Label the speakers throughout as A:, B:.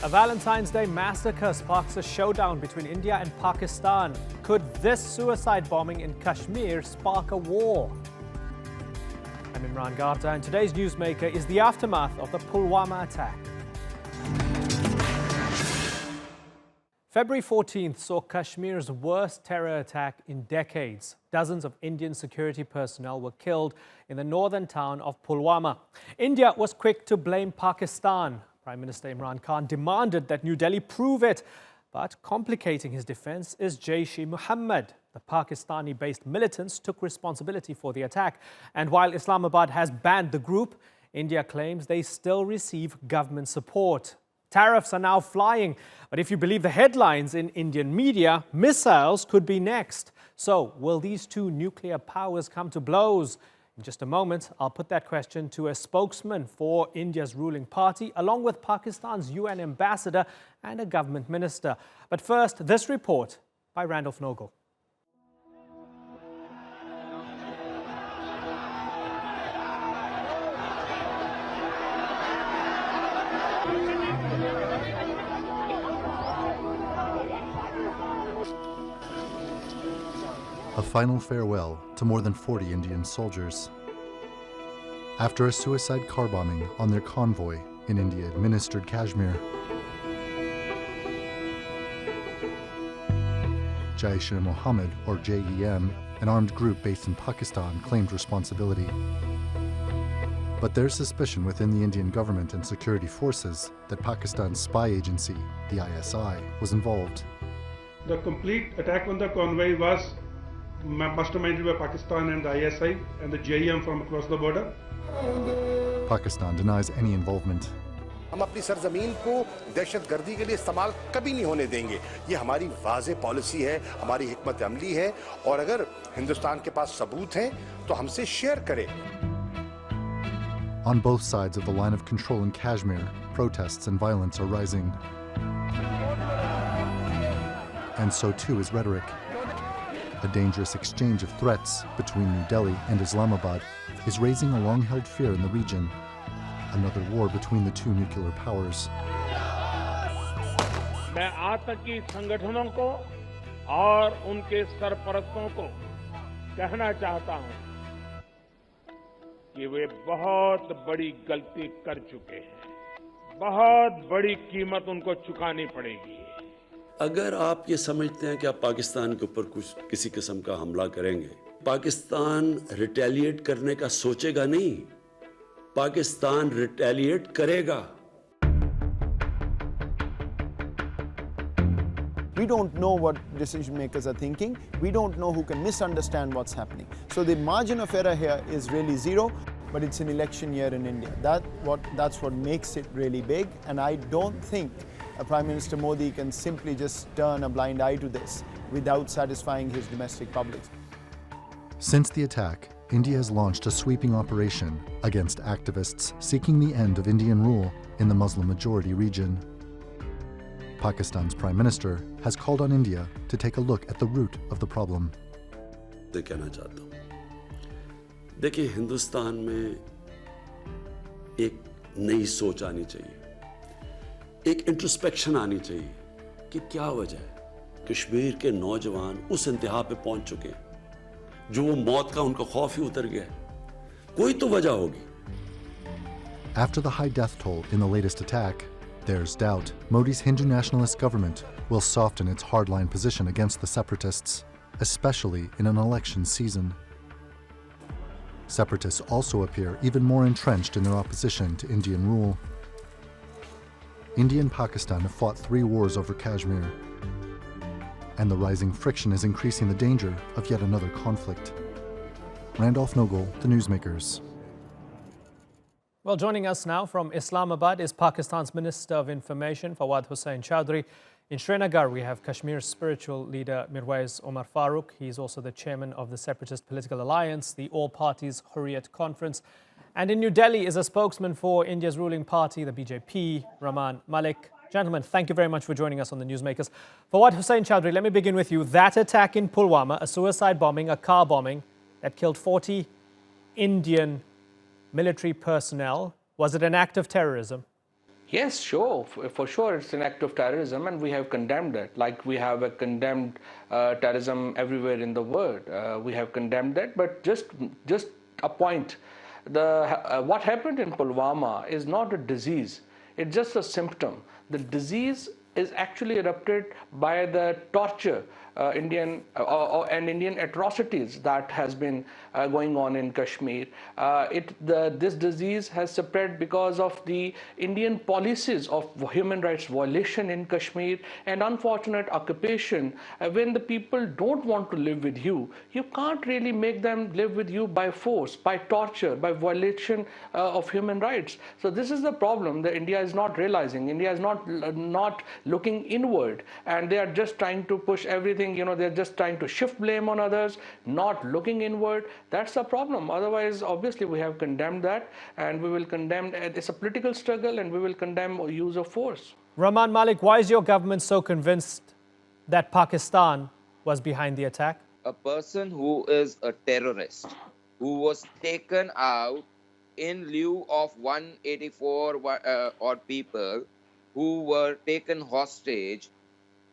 A: A Valentine's Day massacre sparks a showdown between India and Pakistan. Could this suicide bombing in Kashmir spark a war? I'm Imran Garta, and today's newsmaker is the aftermath of the Pulwama attack. February 14th saw Kashmir's worst terror attack in decades. Dozens of Indian security personnel were killed in the northern town of Pulwama. India was quick to blame Pakistan. Prime Minister Imran Khan demanded that New Delhi prove it. But complicating his defense is Jaish-e-Mohammed. The Pakistani-based militants took responsibility for the attack. And while Islamabad has banned the group, India claims they still receive government support. Tariffs are now flying, but if you believe the headlines in Indian media, missiles could be next. So, will these two nuclear powers come to blows? In just a moment, I'll put that question to a spokesman for India's ruling party, along with Pakistan's UN ambassador and a government minister. But first, this report by Randolph Nogel.
B: A final farewell to more than 40 Indian soldiers. After a suicide car bombing on their convoy in India-administered Kashmir, Jaish-e-Mohammed, or JEM, an armed group based in Pakistan, claimed responsibility. But there's suspicion within the Indian government and security forces that Pakistan's spy agency, the ISI, was involved.
C: The complete attack on the convoy was masterminded by Pakistan and the ISI and the JEM from across the border.
B: Pakistan denies any involvement.
D: हम अपनी सरजमीन को दहशतगर्दी के लिए इस्तेमाल कभी नहीं होने देंगे। ये हमारी वाज़ेह पॉलिसी है, हमारी हिकमत अमली है, और अगर हिंदुस्तान के पास सबूत हैं तो हमसे शेयर करें।
B: On both sides of the line of control in Kashmir, protests and violence are rising. And so too is rhetoric. A dangerous exchange of threats between New Delhi and Islamabad is raising a long-held fear in the region. Another war between the two nuclear powers.
E: मैं आतंकी संगठनों को और उनके सरपरस्तों को कहना चाहता हूं कि वे बहुत बड़ी गलती कर चुके हैं। बहुत बड़ी कीमत उनको चुकानी पड़ेगी।
F: अगर आप ये समझते हैं कि आप पाकिस्तान के ऊपर कुछ किसी किस्म का हमला करेंगे, पाकिस्तान रिटेलिएट करने का सोचेगा नहीं, पाकिस्तान रिटेलिएट करेगा।
G: We don't know what decision makers are thinking. We don't know who can misunderstand what's happening. So the margin of error here is really zero, but it's an election year in India. That's what makes it really big, and I don't think Prime Minister Modi can simply just turn a blind eye to this without satisfying his domestic public.
B: Since the attack, India has launched a sweeping operation against activists seeking the end of Indian rule in the Muslim-majority region. Pakistan's Prime Minister has called on India to take a look at the root of the problem.
F: मैं कहना चाहता हूं, देखिए, हिंदुस्तान में एक नई सोच आनी चाहिए, एक इंट्रोस्पेक्शन आनी चाहिए कि क्या वजह है कश्मीर के नौजवान उस इंतहा पे पहुंच चुके हैं जो वो मौत का उनका खौफ ही उतर गया है। कोई तो वजह होगी।
B: After the high death toll in the latest attack, there's doubt Modi's Hindu nationalist government will soften its hardline position against the separatists, especially in an election season. Separatists also appear even more entrenched in their opposition to Indian rule. India and Pakistan have fought 3 wars over Kashmir, and the rising friction is increasing the danger of yet another conflict. Randolph Nogel, The Newsmakers.
A: Well, joining us now from Islamabad is Pakistan's Minister of Information, Fawad Hussain Chowdhury. In Srinagar, we have Kashmir's spiritual leader, Mirwais Omar Farooq. He's also the chairman of the Separatist Political Alliance, the All-Parties Hurriyat Conference. And in New Delhi is a spokesman for India's ruling party, the BJP, Rahman Malik. Gentlemen, thank you very much for joining us on the Newsmakers. Fawad Hussain Chowdhury, let me begin with you. That attack in Pulwama, a suicide bombing, a car bombing that killed 40 Indian military personnel, was it an act of terrorism?
H: Yes, sure. For sure, it's an act of terrorism, and we have condemned it. Like we have condemned terrorism everywhere in the world. We have condemned that. But just a point: what happened in Pulwama is not a disease. It's just a symptom. The disease is actually erupted by the torture and Indian atrocities that has been going on in Kashmir. This disease has spread because of the Indian policies of human rights violation in Kashmir and unfortunate occupation. When the people don't want to live with you, you can't really make them live with you by force, by torture, by violation of human rights. So this is the problem that India is not realizing. India is not looking inward, and they are just trying to push everything. They're just trying to shift blame on others, not looking inward. That's the problem. Otherwise, obviously, we have condemned that, and we will condemn. It's a political struggle, and we will condemn use of force.
A: Rahman Malik, why is your government so convinced that Pakistan was behind the attack?
I: A person who is a terrorist, who was taken out in lieu of 184 odd people who were taken hostage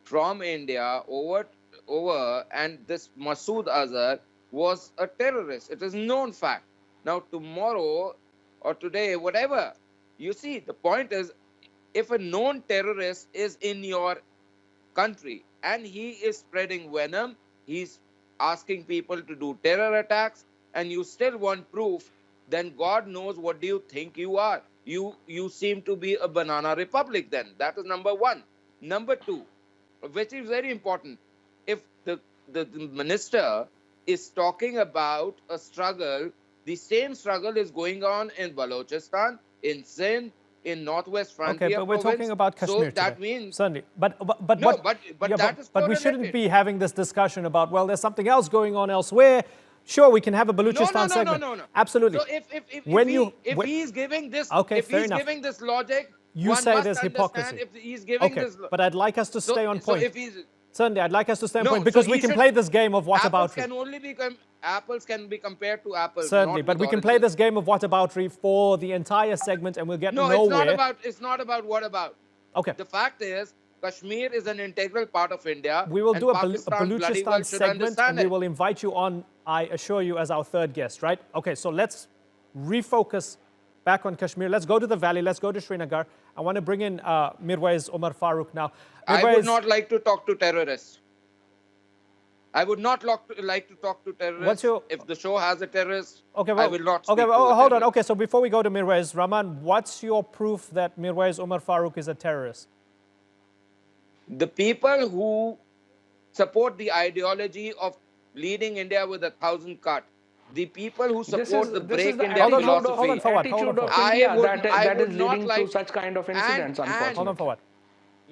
I: from India over, and this Masood Azhar was a terrorist. It is known fact. Now tomorrow or today, whatever, you see, the point is, if a known terrorist is in your country and he is spreading venom, he's asking people to do terror attacks, and you still want proof, then God knows what do you think you are. You seem to be a banana republic then. That is number one. Number two, which is very important, if the minister is talking about a struggle, the same struggle is going on in Balochistan, in Sindh, in Northwest Frontier
A: Okay, but we're
I: province.
A: talking about Kashmir
I: So
A: today.
I: that means...
A: Certainly. But
I: that is
A: but we shouldn't
I: correlated.
A: be having this discussion about, well, there's something else going on elsewhere. Sure, we can have a Balochistan segment.
I: No.
A: Absolutely.
I: So if he's giving this,
A: okay,
I: if
A: fair
I: he's
A: enough.
I: giving this logic,
A: you
I: one
A: say
I: must
A: there's hypocrisy.
I: understand if he's giving
A: okay,
I: this.
A: But I'd like us to stay on point.
I: So if he's
A: Certainly, I'd like us to stay on
I: No,
A: point because
I: so
A: we
I: he
A: can
I: should-
A: play this game of whataboutery.
I: apples can be compared to apples.
A: Certainly,
I: not
A: but
I: with
A: we can play
I: oranges.
A: this game of whataboutery for the entire segment and we'll get
I: No,
A: nowhere.
I: it's not about what about.
A: Okay.
I: The fact is, Kashmir is an integral part of India.
A: We will
I: and
A: do a
I: Pakistan bloody well
A: Balochistan
I: should
A: segment
I: understand
A: and we
I: it.
A: will invite you on, I assure you, as our third guest, right? Okay, so let's refocus back on Kashmir. Let's go to the valley. Let's go to Srinagar. I want to bring in Mirwais Umar Farooq now.
I: I would
A: Mirwais,
I: not like to talk to terrorists. I would not like to talk to terrorists.
A: What's your-
I: If the show has a terrorist,
A: Okay, well,
I: I will not speak
A: okay,
I: to
A: well,
I: a
A: hold on.
I: terrorist.
A: Okay, so before we go to Mirwais, Rahman, what's your proof that Mirwais Umar Farooq is a terrorist?
I: The people who support the ideology of leading India with 1,000 cut, the people who support the break India
A: Hold on,
I: philosophy,
A: hold on, for what? Hold on, for what?
H: India
I: I would
H: that is
I: not
H: leading
I: like-
H: to such kind of incidents,
I: and-
H: unfortunately.
A: Hold on for what?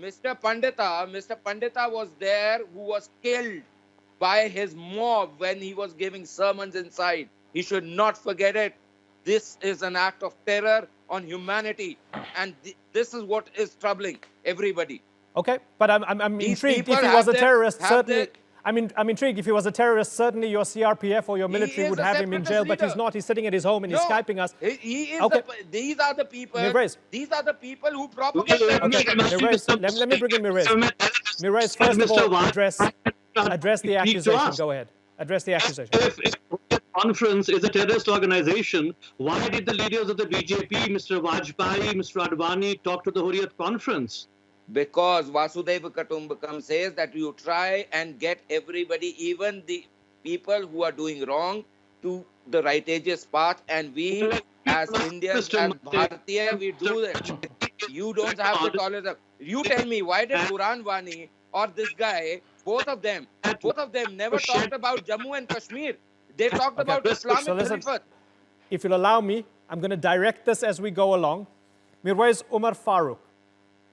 I: Mr. Pandita was there, who was killed by his mob when he was giving sermons inside. He should not forget it. This is an act of terror on humanity, and this is what is troubling everybody.
A: Okay, but I'm
I: These
A: intrigued. If
I: people
A: he
I: have
A: was a
I: their-
A: terrorist,
I: have
A: certainly.
I: their-
A: I'm intrigued. If he was a terrorist, certainly your CRPF or your military
I: is
A: would
I: a
A: have him in
I: separatist
A: jail. But he's
I: leader.
A: not. He's sitting at his home and he's Skyping us.
I: He is
A: Okay.
I: these are the people.
A: Mirwais.
I: These are the people who propagate
A: Okay,
I: terrorism.
A: Mirwais, let me bring in Mirwais. Mirwais, first of all, address the accusation. Go ahead. Address the accusation.
J: If conference is a terrorist organization, why did the leaders of the BJP, Mr. Vajpayee, Mr. Advani, talk to the Hurriyat conference?
I: Because Vasudeva Kutumbakam says that you try and get everybody, even the people who are doing wrong, to the righteous path, and we as Indians, as Bharatiya, we do that. You don't have to tolerate them. You tell me, why did Quran Wani or this guy, both of them never talked about Jammu and Kashmir? They talked about Islamic
A: So listen,
I: Khilafat.
A: if you'll allow me, I'm going to direct this as we go along. Mirwais Umar Farooq,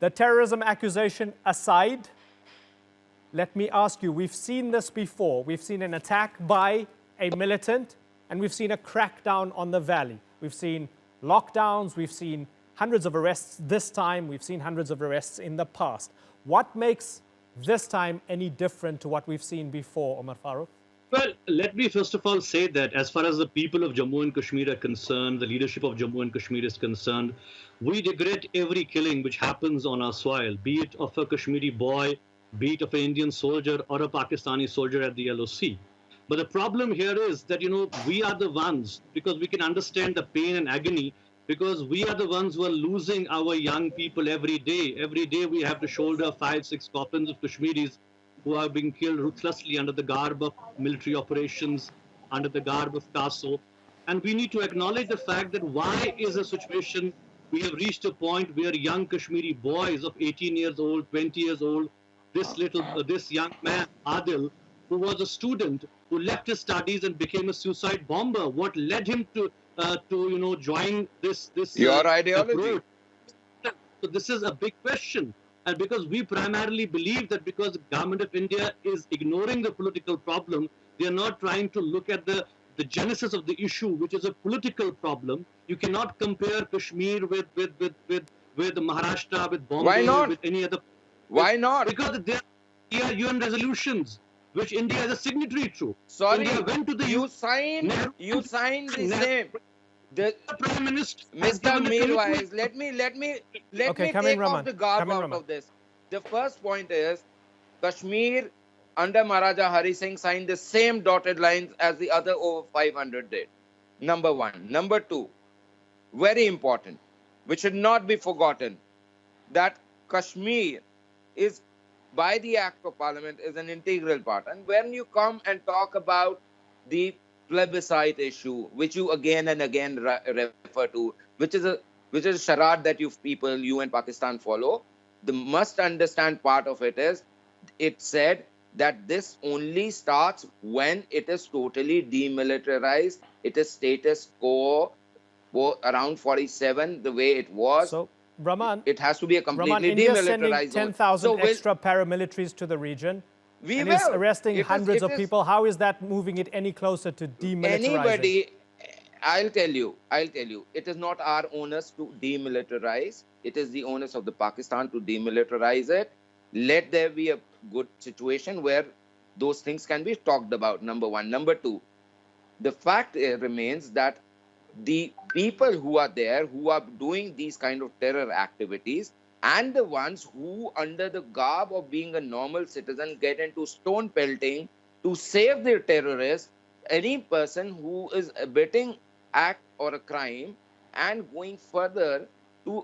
A: the terrorism accusation aside, let me ask you, we've seen this before. We've seen an attack by a militant, and we've seen a crackdown on the valley. We've seen lockdowns, we've seen hundreds of arrests this time, we've seen hundreds of arrests in the past. What makes this time any different to what we've seen before, Umar Farooq?
J: Well, let me first of all say that as far as the people of Jammu and Kashmir are concerned, the leadership of Jammu and Kashmir is concerned, we regret every killing which happens on our soil, be it of a Kashmiri boy, be it of an Indian soldier or a Pakistani soldier at the LOC. But the problem here is that, we are the ones, because we can understand the pain and agony, because we are the ones who are losing our young people every day. Every day we have to shoulder 5-6 coffins of Kashmiris who are being killed ruthlessly under the garb of military operations, under the garb of CASO. And we need to acknowledge the fact that why is a situation, we have reached a point where young Kashmiri boys of 18 years old, 20 years old, this young man, Adil, who was a student, who left his studies and became a suicide bomber. What led him to join this
I: Your ideology.
J: approach? So this is a big question. And because we primarily believe that because the government of India is ignoring the political problem, they are not trying to look at the genesis of the issue, which is a political problem. You cannot compare Kashmir with Maharashtra, with Bombay,
I: Why not?
J: with any other.
I: Why not?
J: Because there are UN resolutions which India is a signatory to.
I: Sorry,
J: India went to the
I: you signed the same. The
J: Prime Minister,
I: Mr. Meerwise, let me take off the garb out of this. The first point is Kashmir under Maharaja Hari Singh signed the same dotted lines as the other over 500 did. Number one. Number two, very important, which should not be forgotten, that Kashmir is, by the Act of Parliament, is an integral part. And when you come and talk about the plebiscite issue, which you again and again refer to, which is a charade that you and Pakistan follow, the must understand part of it is, it said that this only starts when it is totally demilitarized. It is status quo around 47, the way it was.
A: So, Rahman,
I: it has to be a completely
A: India's
I: demilitarized
A: sending 10,000
I: zone.
A: extra paramilitaries to the region.
I: We
A: and
I: will.
A: Is arresting hundreds of people. How is that moving it any closer to demilitarizing?
I: I'll tell you, it is not our onus to demilitarize. It is the onus of the Pakistan to demilitarize it. Let there be a good situation where those things can be talked about, number one. Number two, the fact remains that the people who are there, who are doing these kind of terror activities, and the ones who, under the garb of being a normal citizen, get into stone pelting to save their terrorists, any person who is abetting act or a crime and going further to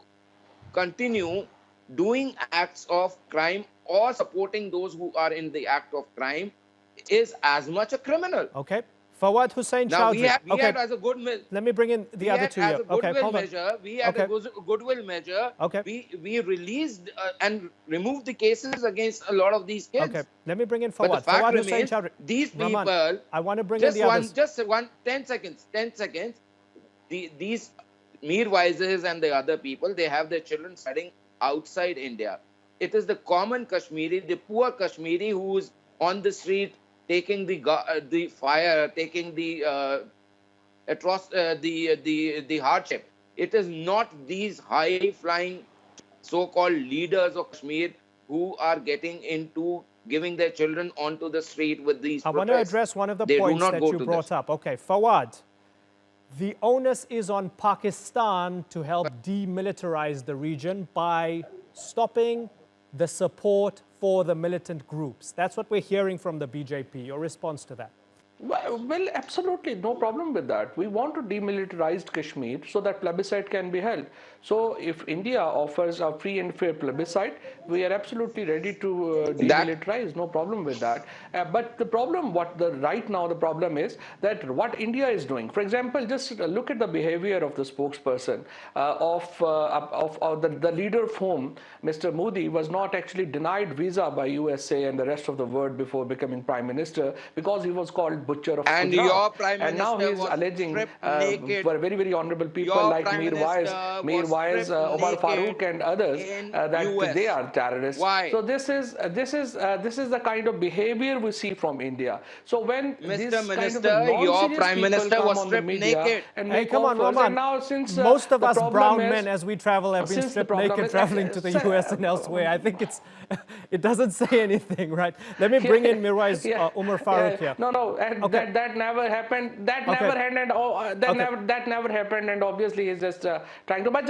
I: continue doing acts of crime or supporting those who are in the act of crime is as much a criminal.
A: Okay. Fawad Hussain
I: Now,
A: Chowdhury.
I: we had as a good
A: Let me bring in the other two here.
I: We had a goodwill measure.
A: Okay.
I: We released and removed the cases against a lot of these kids.
A: Okay. Let me bring in
I: But
A: Fawad.
I: the fact
A: Fawad
I: remains,
A: Hussain Chowdhury.
I: these people...
A: Rahman, I want to bring in the others.
I: 10 seconds. These Meerwises and the other people, they have their children studying outside India. It is the common Kashmiri, the poor Kashmiri who is on the street taking the fire, taking the hardship. It is not these high-flying so-called leaders of Kashmir who are getting into giving their children onto the street with these protests.
A: I want to address one of the points that you brought up. Okay, Fawad, the onus is on Pakistan to help demilitarize the region by stopping the support for the militant groups. That's what we're hearing from the BJP. Your response to that?
H: Well, absolutely, no problem with that. We want to demilitarize Kashmir so that plebiscite can be held. So if India offers a free and fair plebiscite, we are absolutely ready to demilitarize, no problem with that. But the problem, right now the problem is that what India is doing, for example, just look at the behavior of the spokesperson of the leader of whom, Mr. Modi, was not actually denied visa by USA and the rest of the world before becoming Prime Minister because he was called butcher of
I: And
H: Punjab.
I: your Prime
H: And now
I: Minister
H: he's
I: was
H: alleging
I: stripped naked.
H: for very, very honorable people
I: Your
H: like
I: Prime
H: Mir
I: Minister was
H: Wais,
I: stripped
H: Omar
I: naked
H: Farooq and others
I: in
H: that
I: US.
H: they are terrorists.
I: Why?
H: So this is the kind of behavior we see from India. So when
I: Mr.
H: this kind of
I: Minister, your
H: non-serious
I: Prime
H: people
I: Minister
H: come
I: was
H: on the
I: stripped
H: media
I: naked.
H: and
A: Hey,
H: make
A: come on,
H: offers,
A: Rahman.
H: and now since
A: Most of
H: the
A: us
H: problem
A: brown
H: is,
A: men, as we travel, have been
H: since the
A: stripped
H: problem
A: naked
H: is-
A: traveling to the US and elsewhere. I think it doesn't say anything, right? Let me bring in Mirwais Umar Farooq here.
H: No, and
A: Okay.
H: that never happened. That
A: Okay.
H: never happened. That never happened. And obviously, he's just trying to. But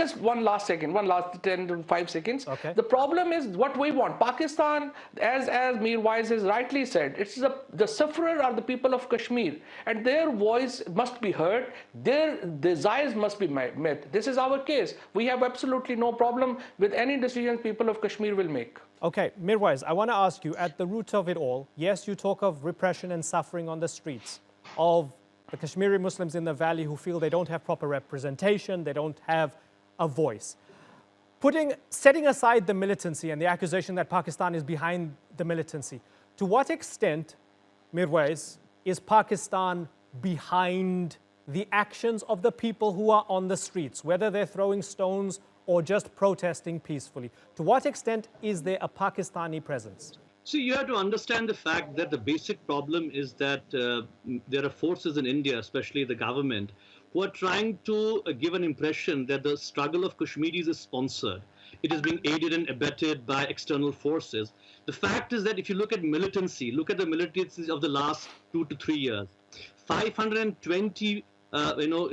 H: just one last second, one last 10 to 5 seconds.
A: Okay.
H: The problem is what we want. Pakistan, as Mir Wais has rightly said, it's the sufferer are the people of Kashmir, and their voice must be heard. Their desires must be met. This is our case. We have absolutely no problem with any decision people of Kashmir will make.
A: Okay, Mirwais, I want to ask you, at the root of it all, yes, you talk of repression and suffering on the streets of the Kashmiri Muslims in the valley who feel they don't have proper representation, they don't have a voice. Setting aside the militancy and the accusation that Pakistan is behind the militancy, to what extent, Mirwais, is Pakistan behind the actions of the people who are on the streets, whether they're throwing stones or just protesting peacefully? To what extent is there a Pakistani presence?
J: So you have to understand the fact that the basic problem is that there are forces in India, especially the government, who are trying to give an impression that the struggle of Kashmiris is sponsored. It is being aided and abetted by external forces. The fact is that if you look at militancy, look at the militancy of the last 2 to 3 years. 520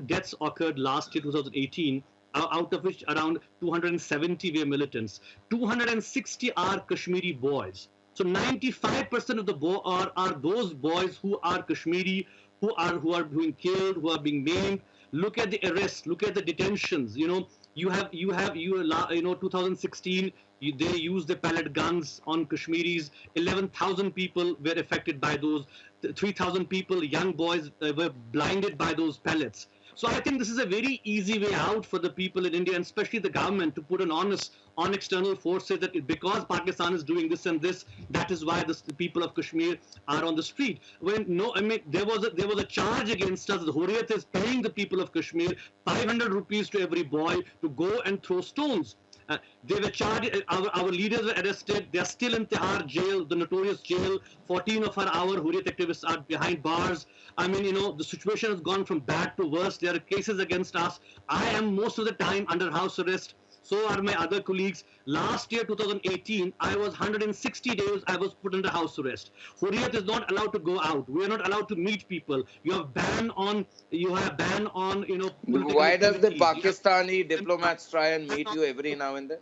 J: deaths occurred last year, 2018, out of which around 270 were militants. 260 are Kashmiri boys. So 95% of the are those boys who are Kashmiri, who are being killed, who are being maimed. Look at the arrests, look at the detentions. 2016, they used the pellet guns on Kashmiris. 11,000 people were affected by those. 3,000 people, young boys, were blinded by those pellets. So I think this is a very easy way out for the people in India, and especially the government, to put an onus on external forces that because Pakistan is doing this and this, that is why the people of Kashmir are on the street. There was a charge against us. The Hurriyat is paying the people of Kashmir 500 rupees to every boy to go and throw stones. They were charged, our leaders were arrested. They are still in Tihar jail, the notorious jail. 14 of our Hurriyat activists are behind bars. The situation has gone from bad to worse. There are cases against us. I am most of the time under house arrest. So are my other colleagues. Last year, 2018, I was 160 days, I was put under house arrest. Hurriyat is not allowed to go out. We are not allowed to meet people. You have ban on,
I: Why does the Pakistani diplomats try and meet you every now and then?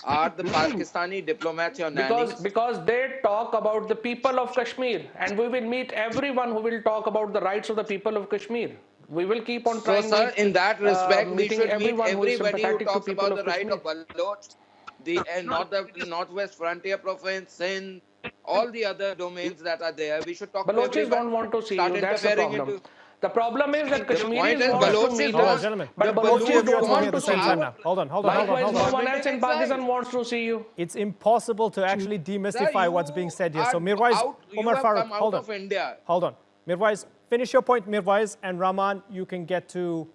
I: Are the Pakistani diplomats your nannies?
H: Because they talk about the people of Kashmir, and we will meet everyone who will talk about the rights of the people of Kashmir. We will keep on trying.
I: So, sir, in that respect, we should meet
H: everybody
I: who talks about the right of Baloch, the Northwest Frontier Province, Sindh, all the other domains that are there. We should talk to everybody.
H: Balochis don't want to see you. That's the problem. The problem is that Kashmiris want to meet us,
A: gentlemen.
H: but Balochis don't want to see you.
A: Hold on.
H: Likewise, no one else in Pakistan wants to see you.
A: It's impossible to actually demystify what's being said here. So Mirwais, Umar Farooq, hold on. Hold on. Mirwais, finish your point, Mirwais, and Rahman, you can get to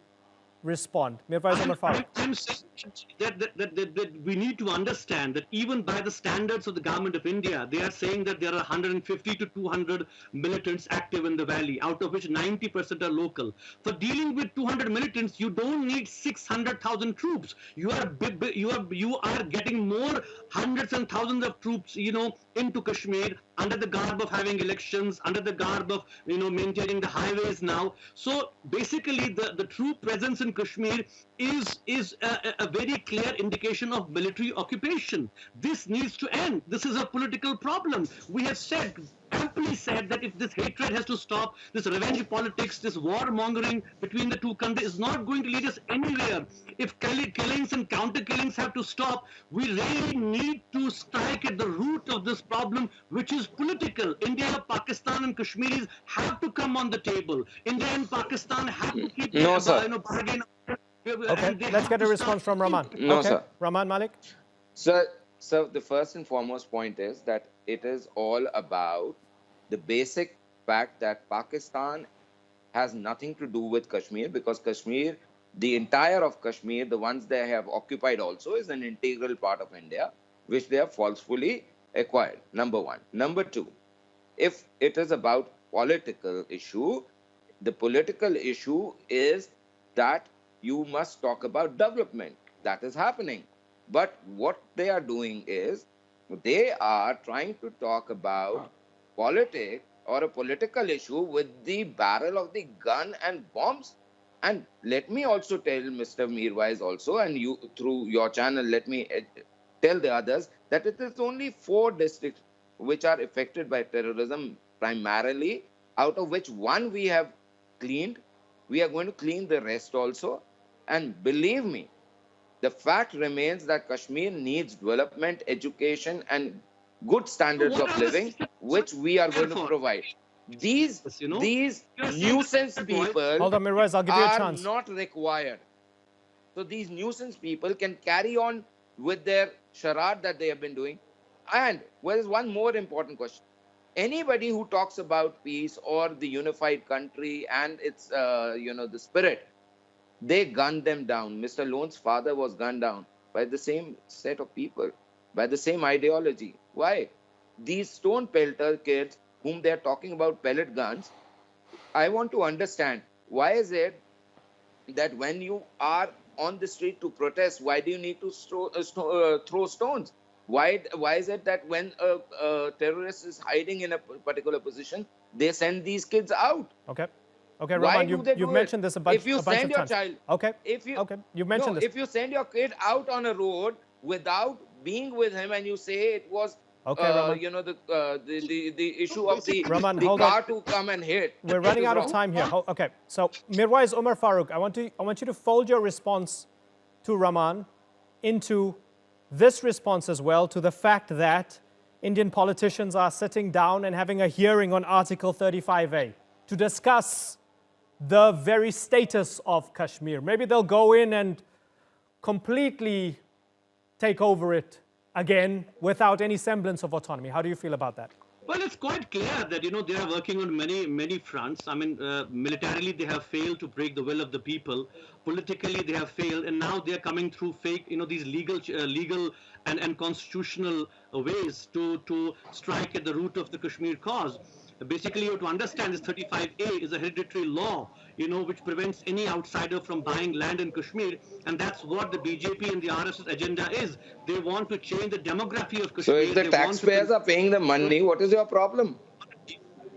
A: respond. Mirwais, Umar Farooq.
J: I'm saying that we need to understand that even by the standards of the government of India, they are saying that there are 150 to 200 militants active in the valley, out of which 90% are local. For dealing with 200 militants, you don't need 600,000 troops. You are getting more hundreds and thousands of troops, into Kashmir under the garb of having elections, under the garb of maintaining the highways now. So basically, the true presence in Kashmir is a very clear indication of military occupation. This needs to end. This is a political problem. We have amply said that if this hatred has to stop, this revenge politics, this warmongering between the two countries is not going to lead us anywhere. If killings and counter-killings have to stop, we really need to strike at the root of this problem, which is political. India, Pakistan and Kashmiris have to come on the table. India and Pakistan have to keep bargain.
A: Okay, let's get a response from Rahman.
I: No, sir.
A: Rahman Malik.
I: So the first and foremost point is that it is all about the basic fact that Pakistan has nothing to do with Kashmir, because Kashmir, the entire of Kashmir, the ones they have occupied also, is an integral part of India, which they have falsely acquired, number one. Number two, if it is about political issue, the political issue is that you must talk about development. That is happening. But what they are doing is, they are trying to talk about politics or a political issue with the barrel of the gun and bombs. And let me also tell Mr. Mirwais also, and you through your channel, let me tell the others that it is only 4 districts which are affected by terrorism primarily, out of which 1 we have cleaned. We are going to clean the rest also. And believe me, the fact remains that Kashmir needs development, education, and good standards of living, which we are going to provide. These nuisance people
A: Hold on, Mirwais, I'll give you a
I: are
A: chance.
I: not required. So these nuisance people can carry on with their charade that they have been doing. And there is one more important question. Anybody who talks about peace or the unified country and its, the spirit, they gunned them down. Mr. Lone's father was gunned down by the same set of people, by the same ideology. Why? These stone pelter kids whom they are talking about pellet guns, I want to understand, why is it that when you are on the street to protest, why do you need to throw stones? Why is it that when a terrorist is hiding in a particular position, they send these kids out?
A: Okay. Okay, Rahman, you've mentioned this a bunch of times.
I: If you send your child,
A: okay, you've mentioned this.
I: If you send your kid out on a road without being with him, and you say it was, the issue of the car to come and hit.
A: We're running out of time here. Okay, so Mirwais Umar Farooq, I want you to fold your response to Rahman into this response as well, to the fact that Indian politicians are sitting down and having a hearing on Article 35A to discuss the very status of Kashmir. Maybe they'll go in and completely take over it again without any semblance of autonomy. How do you feel about that?
J: Well, it's quite clear that, they are working on many fronts. I mean, militarily, they have failed to break the will of the people. Politically, they have failed. And now they are coming through fake, these legal and constitutional ways to strike at the root of the Kashmir cause. Basically, you have to understand this 35A is a hereditary law, which prevents any outsider from buying land in Kashmir. And that's what the BJP and the RSS agenda is. They want to change the demography of Kashmir.
I: So if the taxpayers are paying the money, what is your problem?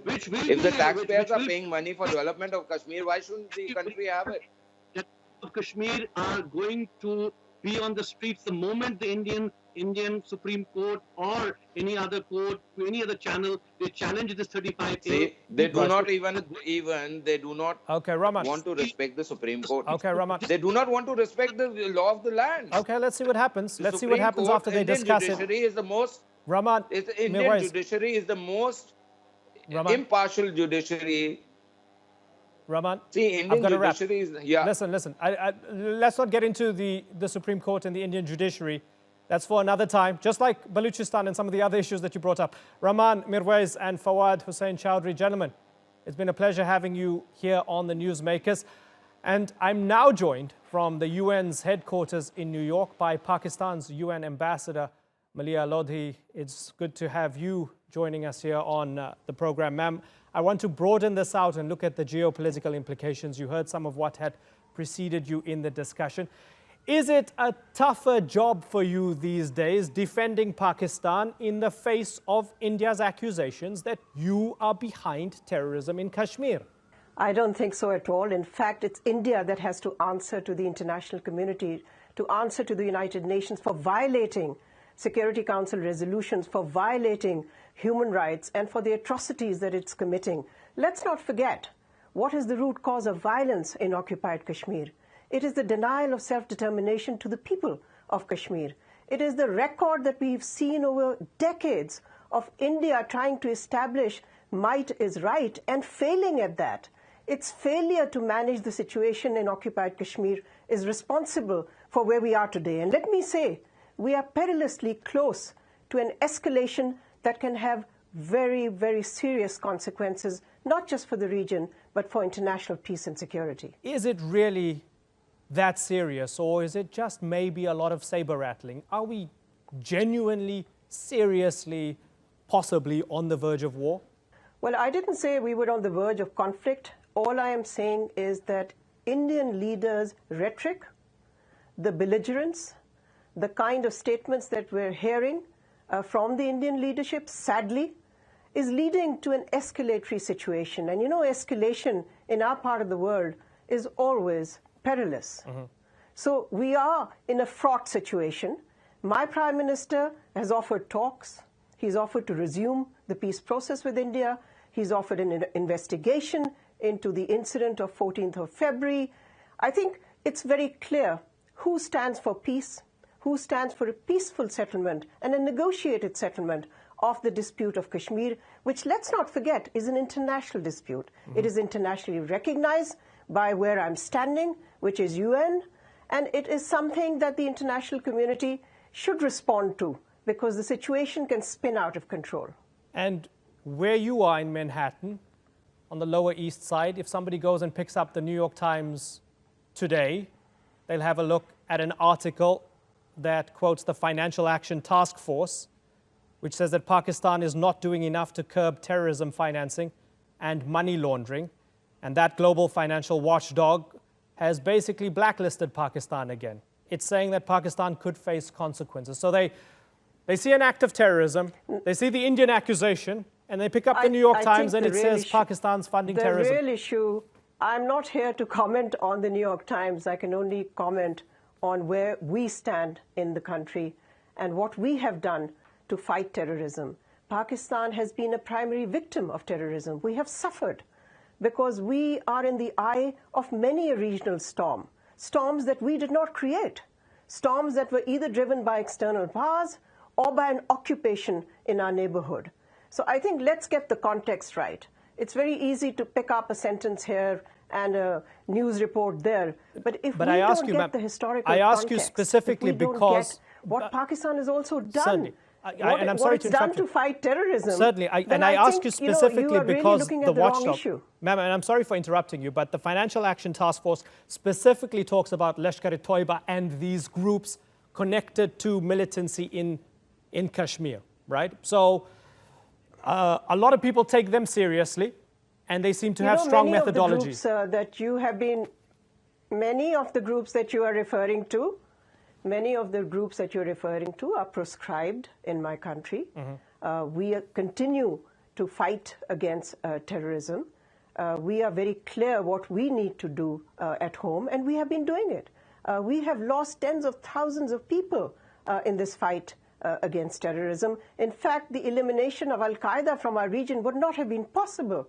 I: If the taxpayers are paying money for development of Kashmir, why shouldn't the country have it?
J: Of Kashmir are going to be on the streets the moment the Indian Supreme Court or any other court, any other channel, they challenge this 35A.
I: See, they do not they do not want to respect the Supreme Court.
A: Okay, Rahman.
I: They do not want to respect the law of the land.
A: Okay, let's see what happens. Let's see what happens after they discuss it.
I: Judiciary is the most,
A: Rahman,
I: Indian judiciary is the most impartial judiciary.
A: Rahman,
I: see, Indian judiciary is,
A: Listen. Let's not get into the Supreme Court and the Indian judiciary. That's for another time, just like Balochistan and some of the other issues that you brought up. Rahman Mirwais and Fawad Hussain Chowdhury, gentlemen, it's been a pleasure having you here on the Newsmakers. And I'm now joined from the UN's headquarters in New York by Pakistan's UN ambassador, Malia Lodhi. It's good to have you joining us here on the program, ma'am. I want to broaden this out and look at the geopolitical implications. You heard some of what had preceded you in the discussion. Is it a tougher job for you these days defending Pakistan in the face of India's accusations that you are behind terrorism in Kashmir?
K: I don't think so at all. In fact, it's India that has to answer to the international community, to answer to the United Nations for violating Security Council resolutions, for violating human rights, and for the atrocities that it's committing. Let's not forget, what is the root cause of violence in occupied Kashmir? It is the denial of self-determination to the people of Kashmir. It is the record that we've seen over decades of India trying to establish might is right and failing at that. Its failure to manage the situation in occupied Kashmir is responsible for where we are today. And let me say, we are perilously close to an escalation that can have very, very serious consequences, not just for the region, but for international peace and security.
A: Is it really that serious, or is it just maybe a lot of saber rattling? Are we genuinely, seriously, possibly on the verge of war?
K: Well, I didn't say we were on the verge of conflict. All I am saying is that Indian leaders' rhetoric, the belligerence, the kind of statements that we're hearing from the Indian leadership, sadly, is leading to an escalatory situation. And you know, escalation in our part of the world is always perilous. So we are in a fraught situation. My Prime Minister has offered talks. He's offered to resume the peace process with India. He's offered an investigation into the incident of 14th of February. I think it's very clear who stands for peace, who stands for a peaceful settlement and a negotiated settlement of the dispute of Kashmir, which, let's not forget, is an international dispute. It is internationally recognized by where I'm standing, which is UN, and it is something that the international community should respond to, because the situation can spin out of control.
A: And where you are in Manhattan, on the Lower East Side, if somebody goes and picks up the New York Times today, they'll have a look at an article that quotes the Financial Action Task Force, which says that Pakistan is not doing enough to curb terrorism financing and money laundering. And that global financial watchdog has basically blacklisted Pakistan again. It's saying that Pakistan could face consequences. So they see an act of terrorism, they see the Indian accusation, and they pick up the New York Times and it says Pakistan's funding terrorism.
K: The real issue, I'm not here to comment on the New York Times. I can only comment on where we stand in the country and what we have done to fight terrorism. Pakistan has been a primary victim of terrorism. We have suffered because we are in the eye of many a regional storm, storms that we did not create, storms that were either driven by external powers or by an occupation in our neighborhood. So I think let's get the context right. It's very easy to pick up a sentence here and a news report there, but if we don't get the historical context,
A: I ask you specifically because
K: what Pakistan has also done,
A: certainly, and I'm sorry to interrupt
K: done to fight terrorism.
A: Certainly, and I ask you specifically because the watchdog, ma'am, and I'm sorry for interrupting you, but the Financial Action Task Force specifically talks about Lashkar-e-Toiba and these groups connected to militancy in Kashmir, right? So a lot of people take them seriously, and they seem to have strong methodology.
K: Many of the groups that you are referring to, are proscribed in my country. We continue to fight against terrorism. We are very clear what we need to do at home, and we have been doing it. We have lost tens of thousands of people in this fight against terrorism. In fact, the elimination of Al-Qaeda from our region would not have been possible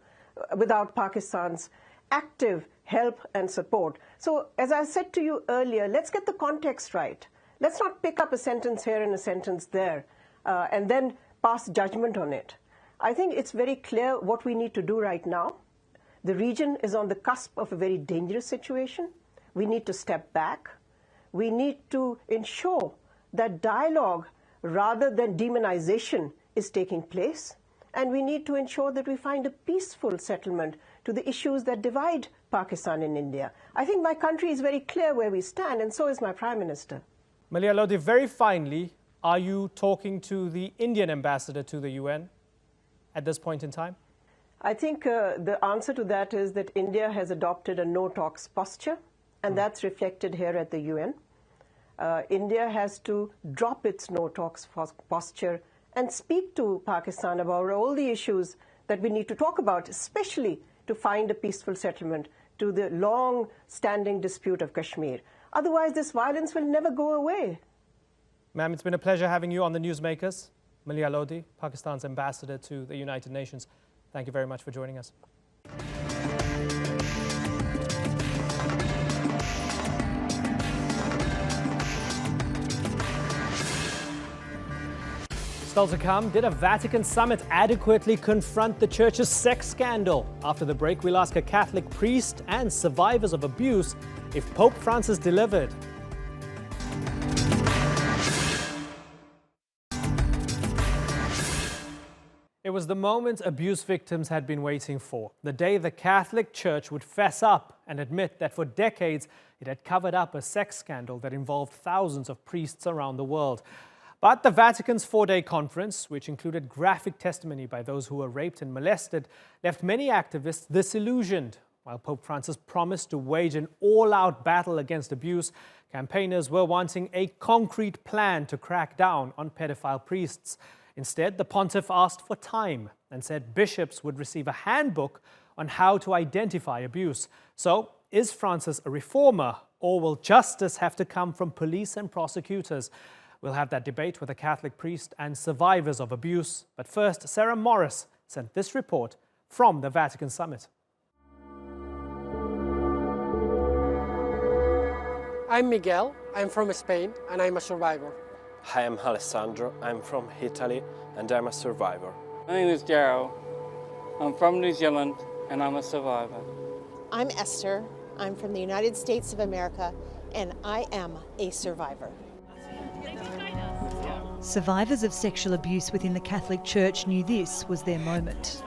K: without Pakistan's active help and support. So, as I said to you earlier, let's get the context right. Let's not pick up a sentence here and a sentence there and then pass judgment on it. I think it's very clear what we need to do right now. The region is on the cusp of a very dangerous situation. We need to step back. We need to ensure that dialogue rather than demonization is taking place. And we need to ensure that we find a peaceful settlement to the issues that divide Pakistan and India. I think my country is very clear where we stand, and so is my Prime Minister.
A: Malia Lodi, very finally, are you talking to the Indian ambassador to the UN at this point in time?
K: I think the answer to that is that India has adopted a no-talks posture, and that's reflected here at the UN. India has to drop its no-talks posture and speak to Pakistan about all the issues that we need to talk about, especially to find a peaceful settlement to the long-standing dispute of Kashmir. Otherwise, this violence will never go away.
A: Ma'am, it's been a pleasure having you on the Newsmakers. Malia Lodi, Pakistan's ambassador to the United Nations. Thank you very much for joining us. Still to come, did a Vatican summit adequately confront the church's sex scandal? After the break, we'll ask a Catholic priest and survivors of abuse if Pope Francis delivered. It was the moment abuse victims had been waiting for, the day the Catholic Church would fess up and admit that for decades it had covered up a sex scandal that involved thousands of priests around the world. But the Vatican's four-day conference, which included graphic testimony by those who were raped and molested, left many activists disillusioned. While Pope Francis promised to wage an all-out battle against abuse, campaigners were wanting a concrete plan to crack down on pedophile priests. Instead, the pontiff asked for time and said bishops would receive a handbook on how to identify abuse. So, is Francis a reformer, or will justice have to come from police and prosecutors? We'll have that debate with a Catholic priest and survivors of abuse. But first, Sarah Morris sent this report from the Vatican summit.
L: I'm Miguel, I'm from Spain, and I'm a survivor.
M: Hi, I'm Alessandro, I'm from Italy, and I'm a survivor.
N: My name is Daryl, I'm from New Zealand, and I'm a survivor.
O: I'm Esther, I'm from the United States of America, and I am a survivor.
P: Survivors of sexual abuse within the Catholic Church knew this was their moment.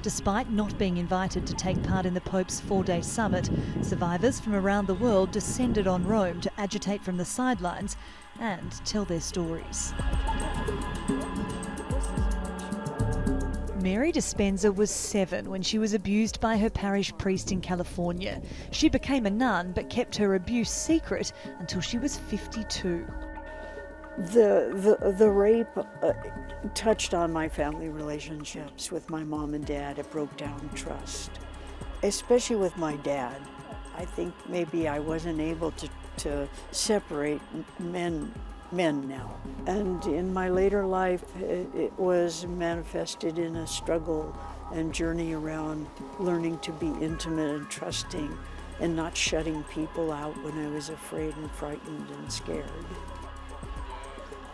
P: Despite not being invited to take part in the Pope's four-day summit, survivors from around the world descended on Rome to agitate from the sidelines and tell their stories. Mary Dispenza was 7 when she was abused by her parish priest in California. She became a nun but kept her abuse secret until she was 52.
Q: The rape touched on my family relationships with my mom and dad. It broke down trust, especially with my dad. I think maybe I wasn't able to separate men now. And in my later life, it was manifested in a struggle and journey around learning to be intimate and trusting and not shutting people out when I was afraid and frightened and scared.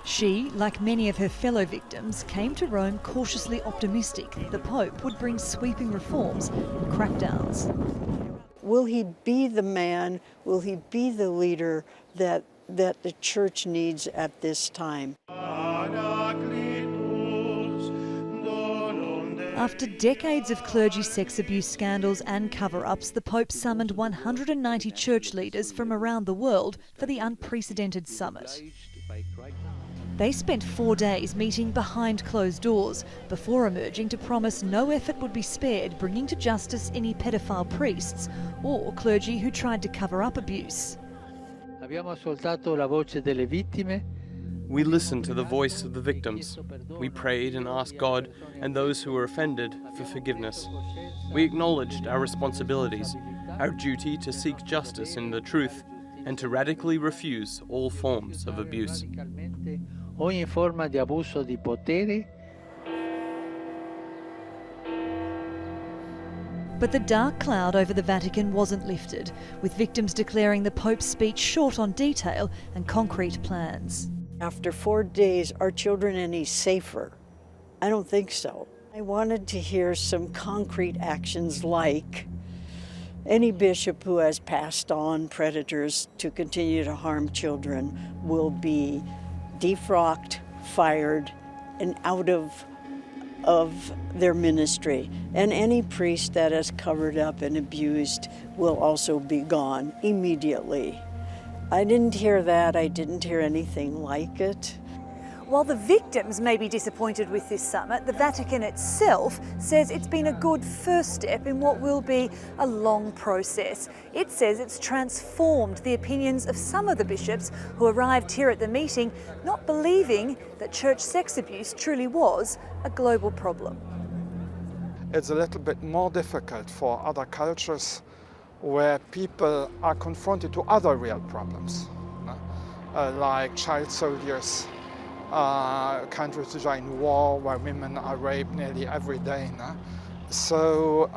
P: She, like many of her fellow victims, came to Rome cautiously optimistic the Pope would bring sweeping reforms and crackdowns.
Q: Will he be the man, will he be the leader that the Church needs at this time?
P: After decades of clergy sex abuse scandals and cover-ups, the Pope summoned 190 church leaders from around the world for the unprecedented summit. They spent 4 days meeting behind closed doors before emerging to promise no effort would be spared bringing to justice any pedophile priests or clergy who tried to cover up abuse.
R: We listened to the voice of the victims. We prayed and asked God and those who were offended for forgiveness. We acknowledged our responsibilities, our duty to seek justice in the truth, and to radically refuse all forms of abuse.
S: Ogni forma di abuso di potere.
P: But the dark cloud over the Vatican wasn't lifted, with victims declaring the Pope's speech short on detail and concrete plans.
Q: After 4 days, are children any safer? I don't think so. I wanted to hear some concrete actions like any bishop who has passed on predators to continue to harm children will be defrocked, fired, and out of their ministry. And any priest that has covered up and abused will also be gone immediately. I didn't hear that. I didn't hear anything like it.
P: While the victims may be disappointed with this summit, the Vatican itself says it's been a good first step in what will be a long process. It says it's transformed the opinions of some of the bishops who arrived here at the meeting, not believing that church sex abuse truly was a global problem.
T: It's a little bit more difficult for other cultures where people are confronted to other real problems, like child soldiers, countries which are in war, where women are raped nearly every day. So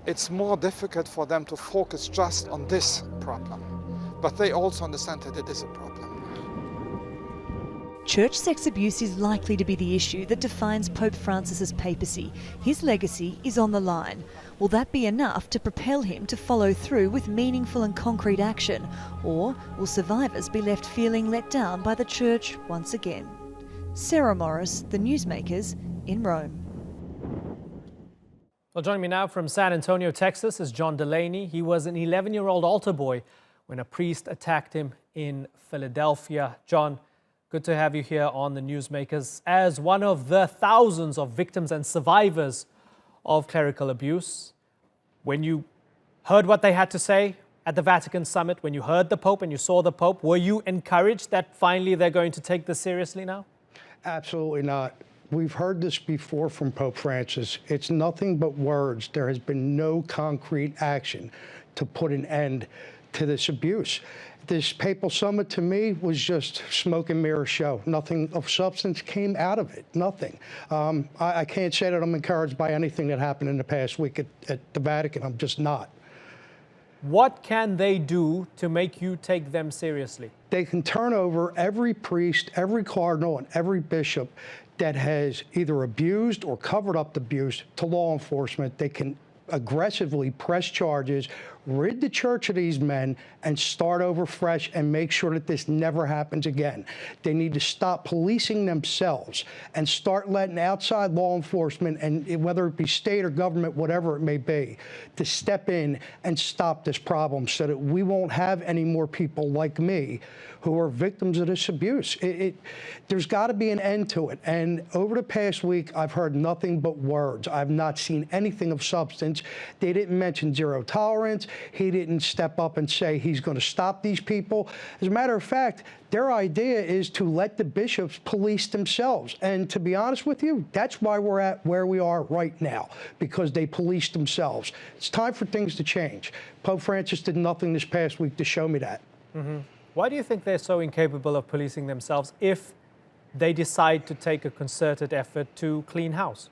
T: it's more difficult for them to focus just on this problem. But they also understand that it is a problem.
P: Church sex abuse is likely to be the issue that defines Pope Francis's papacy. His legacy is on the line. Will that be enough to propel him to follow through with meaningful and concrete action? Or will survivors be left feeling let down by the Church once again? Sarah Morris, The Newsmakers, in Rome.
A: Well, joining me now from San Antonio, Texas, is John Delaney. He was an 11-year-old altar boy when a priest attacked him in Philadelphia. John, good to have you here on The Newsmakers. As one of the thousands of victims and survivors of clerical abuse, when you heard what they had to say at the Vatican summit, when you heard the Pope and you saw the Pope, were you encouraged that finally they're going to take this seriously now?
U: Absolutely not. We've heard this before from Pope Francis. It's nothing but words. There has been no concrete action to put an end to this abuse. This papal summit, to me, was just smoke and mirror show. Nothing of substance came out of it, nothing. I can't say that I'm encouraged by anything that happened in the past week at the Vatican. I'm just not.
A: What can they do to make you take them seriously?
U: They can turn over every priest, every cardinal, and every bishop that has either abused or covered up the abuse to law enforcement. They can aggressively press charges, rid the church of these men, and start over fresh and make sure that this never happens again. They need to stop policing themselves and start letting outside law enforcement, and whether it be state or government, whatever it may be, to step in and stop this problem so that we won't have any more people like me who are victims of this abuse. There's got to be an end to it. And over the past week, I've heard nothing but words. I've not seen anything of substance. They didn't mention zero tolerance. He didn't step up and say he's going to stop these people. As a matter of fact, their idea is to let the bishops police themselves. And to be honest with you, that's why we're at where we are right now, because they police themselves. It's time for things to change. Pope Francis did nothing this past week to show me that.
A: Mm-hmm. Why do you think they're so incapable of policing themselves if they decide to take a concerted effort to clean house?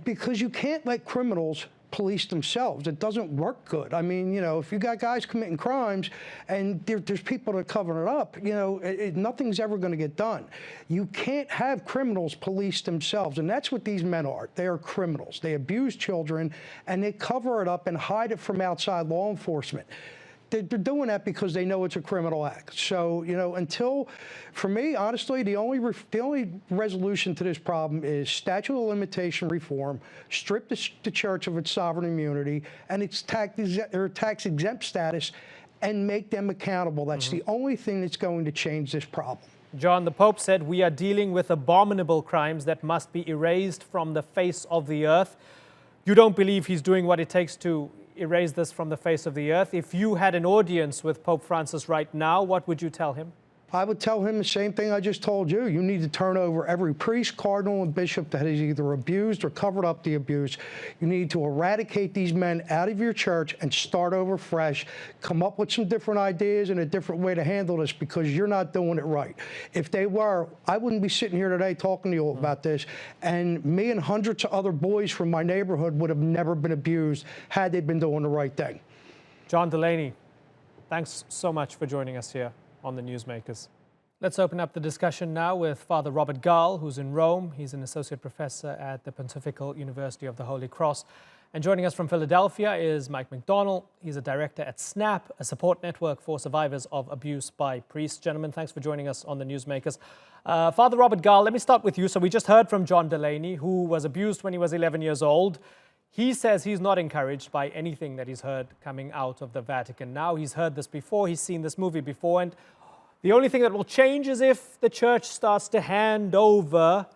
U: Because you can't let criminals police themselves. It doesn't work good. I mean, you know, if you got guys committing crimes and there's people that are covering it up, you know, nothing's ever going to get done. You can't have criminals police themselves, and that's what these men are. They are criminals. They abuse children, and they cover it up and hide it from outside law enforcement. They're doing that because they know it's a criminal act. So, you know, for me, honestly, the only resolution to this problem is statute of limitation reform, strip the church of its sovereign immunity and its tax-exempt status, and make them accountable. That's the only thing that's going to change this problem.
A: John, the Pope said we are dealing with abominable crimes that must be erased from the face of the earth. You don't believe he's doing what it takes to erase this from the face of the earth. If you had an audience with Pope Francis right now, what would you tell him?
U: I would tell him the same thing I just told you. You need to turn over every priest, cardinal, and bishop that has either abused or covered up the abuse. You need to eradicate these men out of your church and start over fresh. Come up with some different ideas and a different way to handle this, because you're not doing it right. If they were, I wouldn't be sitting here today talking to you about this, and me and hundreds of other boys from my neighborhood would have never been abused had they been doing the right thing.
A: John Delaney, thanks so much for joining us here on The Newsmakers. Let's open up the discussion now with Father Robert Gall, who's in Rome. He's an associate professor at the Pontifical University of the Holy Cross. And joining us from Philadelphia is Mike McDonald. He's a director at SNAP, a support network for survivors of abuse by priests. Gentlemen, thanks for joining us on The Newsmakers. Father Robert Gall, let me start with you. So we just heard from John Delaney, who was abused when he was 11 years old. He says he's not encouraged by anything that he's heard coming out of the Vatican now. He's heard this before, he's seen this movie before, and the only thing that will change is if the church starts to hand over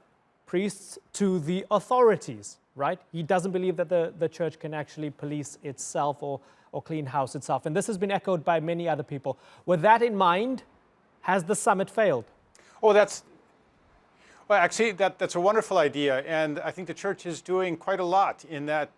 A: priests to the authorities, right? He doesn't believe that the church can actually police itself or clean house itself. And this has been echoed by many other people. With that in mind, has the summit failed?
V: Oh, well, actually, that's a wonderful idea, and I think the church is doing quite a lot in that,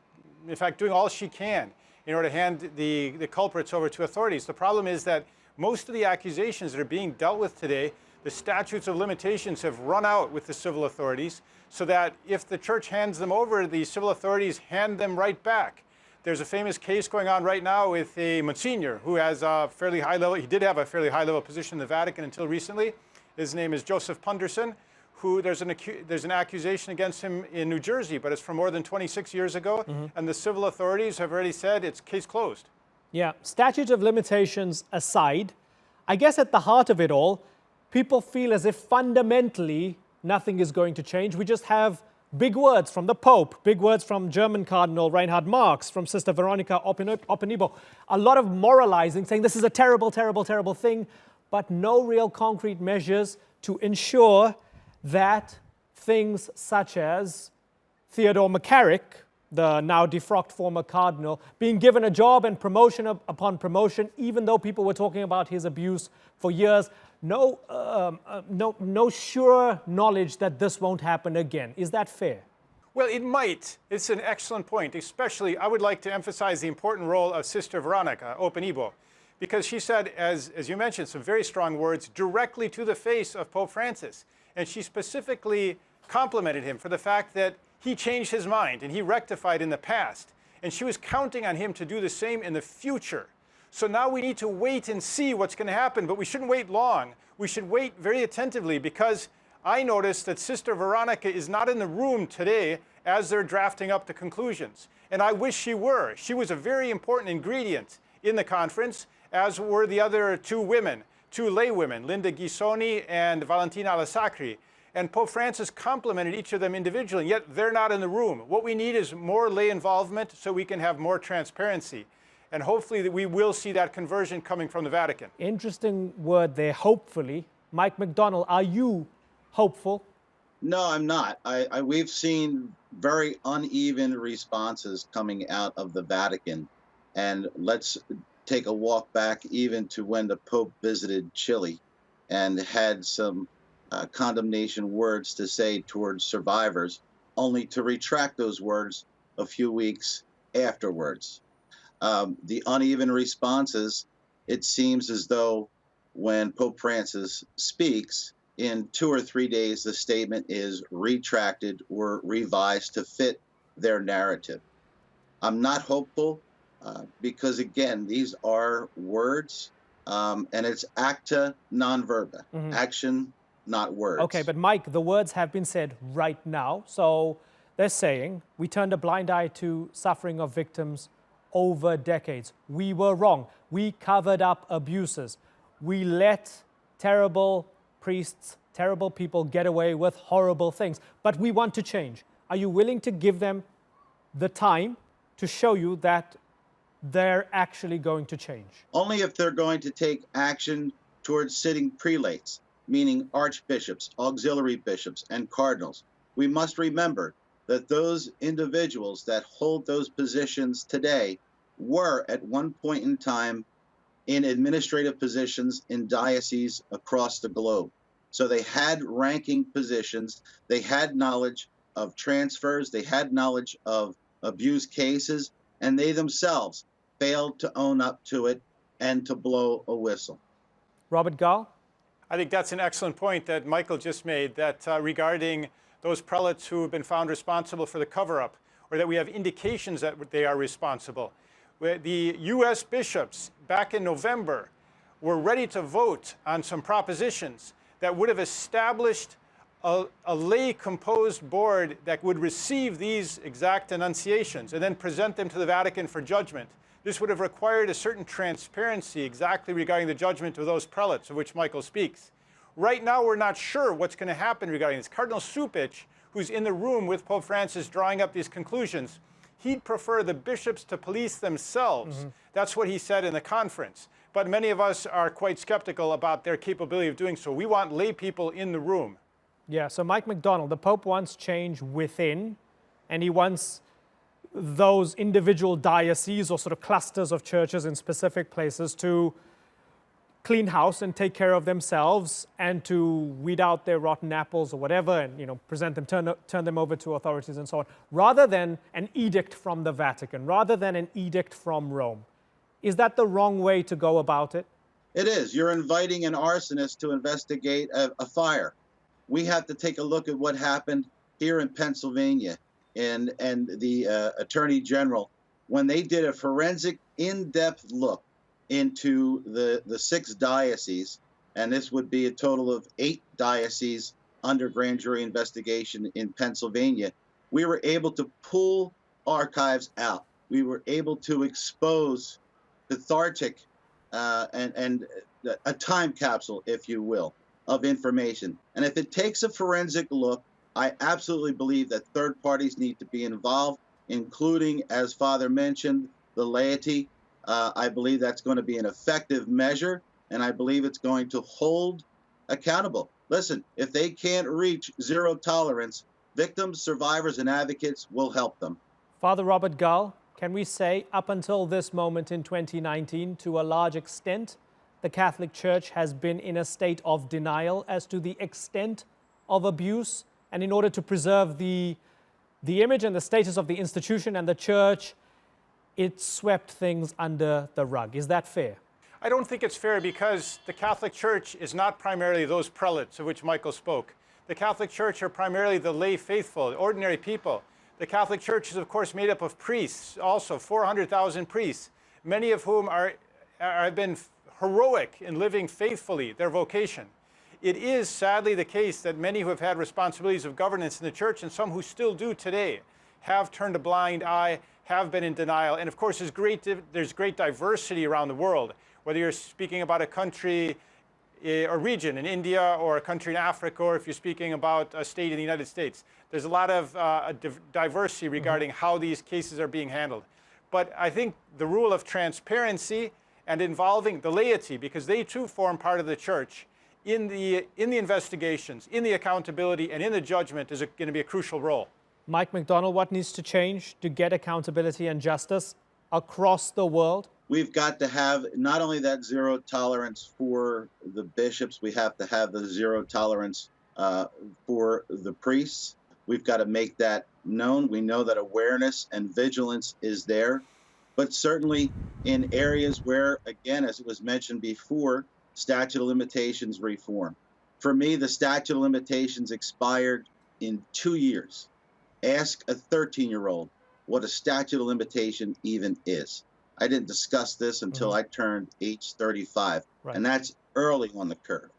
V: in fact, doing all she can in order to hand the culprits over to authorities. The problem is that most of the accusations that are being dealt with today, the statutes of limitations have run out with the civil authorities, so that if the church hands them over, the civil authorities hand them right back. There's a famous case going on right now with a Monsignor who has a fairly high level, he did have a fairly high level position in the Vatican until recently. His name is Joseph Punderson, who there's an accusation against him in New Jersey, but it's from more than 26 years ago, and the civil authorities have already said it's case closed.
A: Yeah, statute of limitations aside, I guess at the heart of it all, people feel as if fundamentally nothing is going to change. We just have big words from the Pope, big words from German Cardinal Reinhard Marx, from Sister Veronica Openibo. A lot of moralizing, saying this is a terrible, terrible, terrible thing, but no real concrete measures to ensure that things such as Theodore McCarrick, the now defrocked former cardinal, being given a job and promotion upon promotion, even though people were talking about his abuse for years, no sure knowledge that this won't happen again. Is that fair?
V: Well, it might. It's an excellent point. Especially, I would like to emphasize the important role of Sister Veronica Openibo, because she said, as you mentioned, some very strong words directly to the face of Pope Francis. And she specifically complimented him for the fact that he changed his mind and he rectified in the past. And she was counting on him to do the same in the future. So now we need to wait and see what's going to happen, but we shouldn't wait long. We should wait very attentively, because I noticed that Sister Veronica is not in the room today as they're drafting up the conclusions. And I wish she were. She was a very important ingredient in the conference, as were the other two women, two lay women, Linda Ghisoni and Valentina Alasacri. And Pope Francis complimented each of them individually, yet they're not in the room. What we need is more lay involvement so we can have more transparency. And hopefully that we will see that conversion coming from the Vatican.
A: Interesting word there, hopefully. Mike McDonald, are you hopeful?
C: No, I'm not. We've seen very uneven responses coming out of the Vatican. And let's take a walk back even to when the Pope visited Chile and had some condemnation words to say towards survivors, only to retract those words a few weeks afterwards. The uneven responses, it seems as though when Pope Francis speaks, in 2 or 3 days, the statement is retracted or revised to fit their narrative. I'm not hopeful because, again, these are words and it's acta non verba, action, not words.
A: Okay, but Mike, the words have been said right now. So they're saying we turned a blind eye to suffering of victims over decades. We were wrong. We covered up abuses. We let terrible priests, terrible people get away with horrible things. But we want to change. Are you willing to give them the time to show you that they're actually going to change?
C: Only if they're going to take action towards sitting prelates, meaning archbishops, auxiliary bishops, and cardinals. We must remember that those individuals that hold those positions today were at one point in time in administrative positions in dioceses across the globe. So they had ranking positions, they had knowledge of transfers, they had knowledge of abuse cases, and they themselves failed to own up to it and to blow a whistle.
A: Robert Gall?
V: I think that's an excellent point that Michael just made, that regarding those prelates who have been found responsible for the cover-up, or that we have indications that they are responsible. The U.S. bishops back in November were ready to vote on some propositions that would have established a lay-composed board that would receive these exact enunciations and then present them to the Vatican for judgment. This would have required a certain transparency exactly regarding the judgment of those prelates of which Michael speaks. Right now, we're not sure what's going to happen regarding this. Cardinal Supich, who's in the room with Pope Francis drawing up these conclusions, he'd prefer the bishops to police themselves. That's what he said in the conference. But many of us are quite skeptical about their capability of doing so. We want lay people in the room.
A: Yeah, so Mike McDonald, the Pope wants change within, and he wants those individual dioceses or sort of clusters of churches in specific places to clean house and take care of themselves and to weed out their rotten apples or whatever and, present them, turn them over to authorities and so on, rather than an edict from the Vatican, rather than an edict from Rome. Is that the wrong way to go about it?
C: It is. You're inviting an arsonist to investigate a fire. We have to take a look at what happened here in Pennsylvania and the Attorney General when they did a forensic in-depth look into the 6 dioceses and this would be a total of 8 dioceses under grand jury investigation in Pennsylvania, we were able to pull archives out. We were able to expose cathartic and a time capsule, if you will, of information. And if it takes a forensic look, I absolutely believe that third parties need to be involved, including, as Father mentioned, the laity. I believe that's going to be an effective measure, and I believe it's going to hold accountable. Listen, if they can't reach zero tolerance, victims, survivors, and advocates will help them.
A: Father Robert Gull, can we say up until this moment in 2019, to a large extent, the Catholic Church has been in a state of denial as to the extent of abuse, and in order to preserve the image and the status of the institution and the Church, it swept things under the rug. Is that fair?
V: I don't think it's fair, because the Catholic Church is not primarily those prelates of which Michael spoke. The Catholic Church are primarily the lay faithful, ordinary people. The Catholic Church is, of course, made up of priests, also 400,000 priests, many of whom have been heroic in living faithfully their vocation. It is sadly the case that many who have had responsibilities of governance in the Church, and some who still do today, have turned a blind eye, have been in denial. And of course, there's great diversity around the world. Whether you're speaking about a country or region in India, or a country in Africa, or if you're speaking about a state in the United States, there's a lot of diversity regarding how these cases are being handled. But I think the rule of transparency and involving the laity, because they too form part of the Church, in the investigations, in the accountability, and in the judgment is going to be a crucial role.
A: Mike McDonald, what needs to change to get accountability and justice across the world?
C: We've got to have not only that zero tolerance for the bishops, we have to have the zero tolerance for the priests. We've got to make that known. We know that awareness and vigilance is there, but certainly in areas where, again, as it was mentioned before, statute of limitations reform. For me, the statute of limitations expired in 2 years. Ask a 13-year-old what a statute of limitation even is. I didn't discuss this until I turned age 35, and that's early on the curve.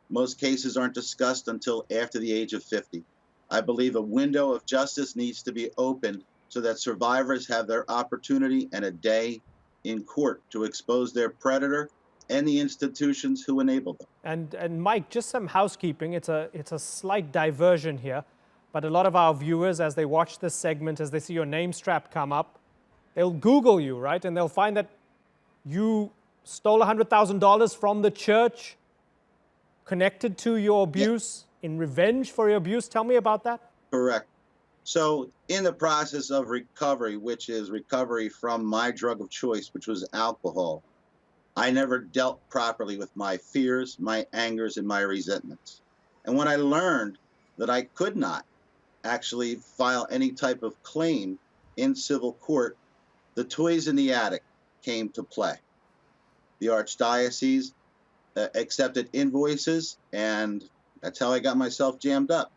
C: Most cases aren't discussed until after the age of 50. I believe a window of justice needs to be opened so that survivors have their opportunity and a day in court to expose their predator and the institutions who enabled them.
A: And Mike, just some housekeeping. It's a slight diversion here, but a lot of our viewers, as they watch this segment, as they see your name strap come up, they'll Google you, right? And they'll find that you stole $100,000 from the Church connected to your abuse, in revenge for your abuse. Tell me about that.
C: Correct. So in the process of recovery, which is recovery from my drug of choice, which was alcohol, I never dealt properly with my fears, my angers, and my resentments. And when I learned that I could not actually file any type of claim in civil court, the toys in the attic came to play. The Archdiocese accepted invoices, and that's how I got myself jammed up.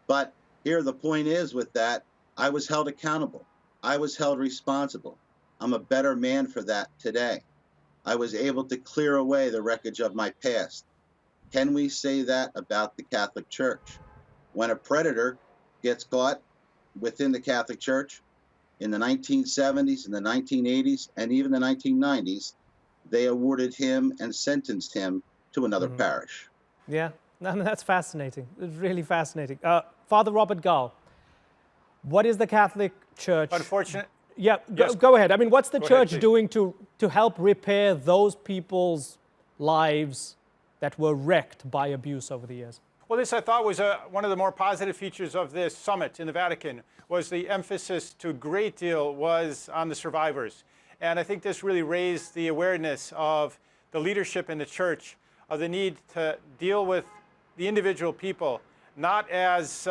C: But here the point is with that, I was held accountable. I was held responsible. I'm a better man for that today. I was able to clear away the wreckage of my past. Can we say that about the Catholic Church? When a predator gets caught within the Catholic Church in the 1970s, in the 1980s, and even the 1990s, they awarded him and sentenced him to another parish.
A: Yeah, that's fascinating. It's really fascinating. Father Robert Gull, what is the Catholic Church?
V: Unfortunate.
A: Yeah,
V: Yes.
A: go ahead. I mean, what's the
V: Go
A: Church
V: ahead,
A: doing to help repair those people's lives that were wrecked by abuse over the years?
V: Well, this I thought was one of the more positive features of this summit in the Vatican, was the emphasis to a great deal was on the survivors. And I think this really raised the awareness of the leadership in the Church of the need to deal with the individual people, not as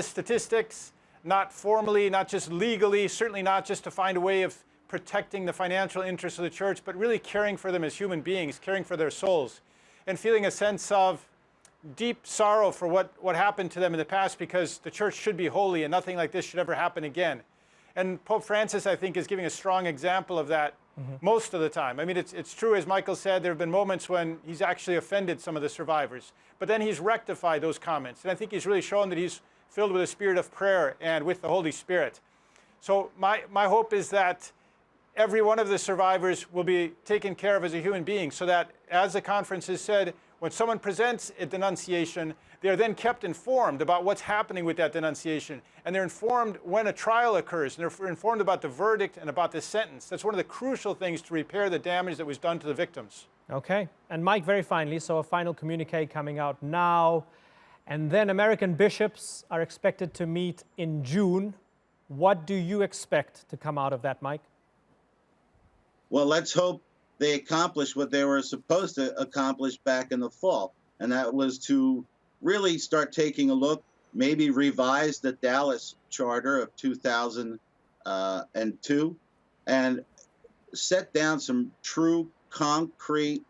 V: statistics, not formally, not just legally, certainly not just to find a way of protecting the financial interests of the Church, but really caring for them as human beings, caring for their souls, and feeling a sense of deep sorrow for what happened to them in the past, because the Church should be holy and nothing like this should ever happen again. And Pope Francis, I think, is giving a strong example of that most of the time. I mean, it's true, as Michael said, there have been moments when he's actually offended some of the survivors, but then he's rectified those comments. And I think he's really shown that he's filled with a spirit of prayer and with the Holy Spirit. So my hope is that every one of the survivors will be taken care of as a human being, so that, as the conference has said, when someone presents a denunciation, they are then kept informed about what's happening with that denunciation. And they're informed when a trial occurs, and they're informed about the verdict and about the sentence. That's one of the crucial things to repair the damage that was done to the victims.
A: Okay. And Mike, very finally, so a final communique coming out now. And then American bishops are expected to meet in June. What do you expect to come out of that, Mike?
C: Well, let's hope they accomplish what they were supposed to accomplish back in the fall, and that was to really start taking a look, maybe revise the Dallas Charter of 2002, and set down some true concrete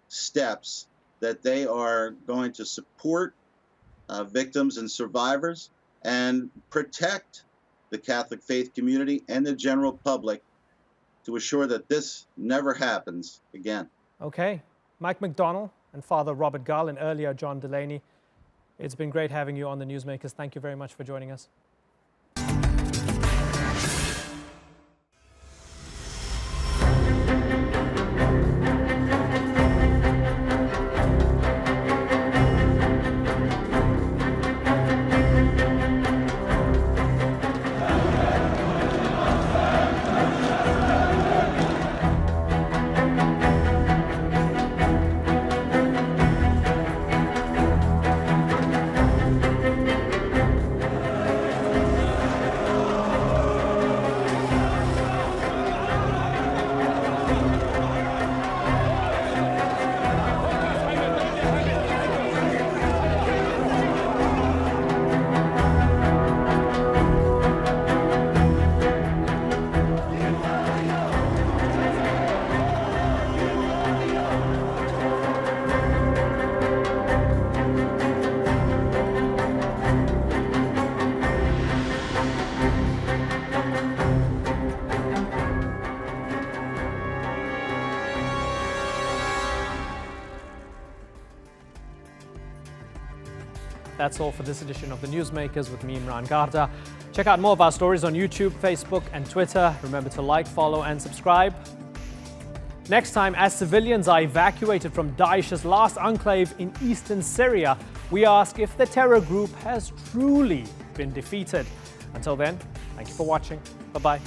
C: steps that they are going to support victims and survivors and protect the Catholic faith community and the general public to assure that this never happens again.
A: Okay. Mike McDonnell and Father Robert Gull and earlier John Delaney, it's been great having you on the Newsmakers. Thank you very much for joining us. That's all for this edition of the Newsmakers with me, Imran Garda. Check out more of our stories on YouTube, Facebook, and Twitter. Remember to like, follow, and subscribe. Next time, as civilians are evacuated from Daesh's last enclave in eastern Syria, we ask if the terror group has truly been defeated. Until then, thank you for watching. Bye-bye.